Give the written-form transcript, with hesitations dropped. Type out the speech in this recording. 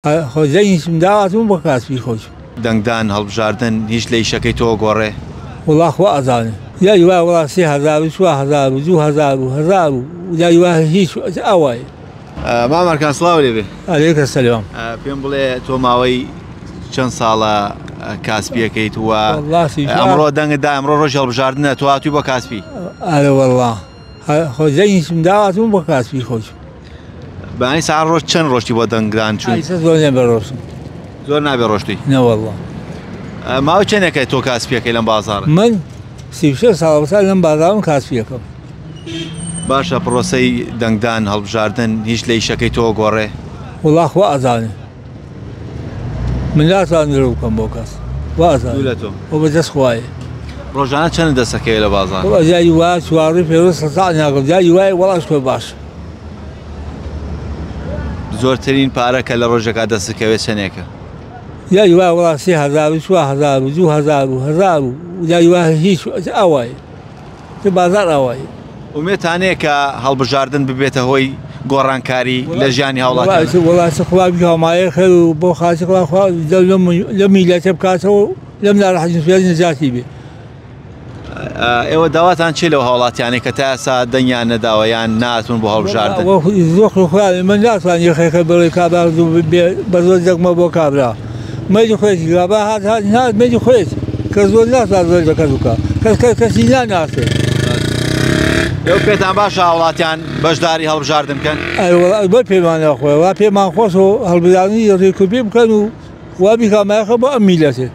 خۆزەینیشم داواتم بۆ کاسبی خۆش دەنگدان هەڵبژاردن هیچ لە ئیشەکەی تۆ گۆڕێ وڵا خوا ئەزانێ یای وای وڵا 3000 و 4000 و 2000 و 1000 و یای وای هیچ ئەوایە. مامەرکان سڵاو لێبێ. ئەلێکە سەلام. پێم بڵێ تۆ ماوەی چەند ساڵە کاسبیەکەیت وە ئەمڕۆ دەنگدا ئەمڕۆ ڕۆژ هەڵبژاردنە تۆ هاتووی بۆ کاسبی؟ ئەرە وەڵڵا خۆزەینیشم داواتم بۆ کاسبی خۆش. بەنی ساعت ڕۆژ چەند ڕۆژتی بۆ دەنگدان چوون؟ زۆر نەبێ ڕۆژم. زۆر نابێ ڕۆژتی؟ نەوەڵڵا. ماوەی چەندێکە تۆ کاسبیەکەی لەم بازاڕە؟ من 36 ساڵ لەم بازاڕم کاسبیەکەم. باشە پرۆسەی دەنگدان هەڵبژاردن هیچ لە ئیشەکەی تۆ گۆڕێ؟ وڵا خوا ئەزانێ. من ناتوانم درۆ بکەم بۆ کەس. وا ئەزانێ. دوو لە تۆ. ئەو بەدەست خوایە. ڕۆژانە چەند دەستەکەوێت لە بازاڕ؟ جایی وایە چوارڕی پێوە سەساع ناکەم جایی وایە وەڵاش خۆی باشە. زۆرترین پارە کە لە ڕۆژێکا دەستەکەوێت چەندێکە؟ یای وای وڵا 3000 و 4000 و 2000 و 1000 و یای وای هیچ ئەوایە. تۆ بازاڕ ئەوایە. ومێتانەیە کە هەڵبژاردن ببێتە هۆی گۆڕانکاری لە ژیانی هاوڵاتیان؟ وڵاتی خوا بکەمایە خێر و بۆ خاچی خوا لە میلەتە بکاتەوە لەم ناڕەحەتی سوێن نەجاتی بێ. ئێوە داواتان چێ لەو هاوڵاتیانەی کە تا ئێستا دەنگیان نەداوەیان ناتون بۆ هەڵبژاردن؟ زۆر خۆیان من ناتوان یەخێکە بڵێ کابرا بە زۆر دەگمە بۆ کابرا. مەیلی خۆیەتی کابرا هات مەیلی خۆیەتی کە زۆر ناتوان زۆر بە کەس بکە کەسی ناناسێ. ئێوە پێتان باشە هاوڵاتیان بەشداری هەڵبژاردن بکەن؟ بە پێمان ناخۆی وا پێمان خۆش و هەڵبژاردنی ڕێکوپێ بکەن و وا بیکەمایەخە بۆ ئەم میلەتێ.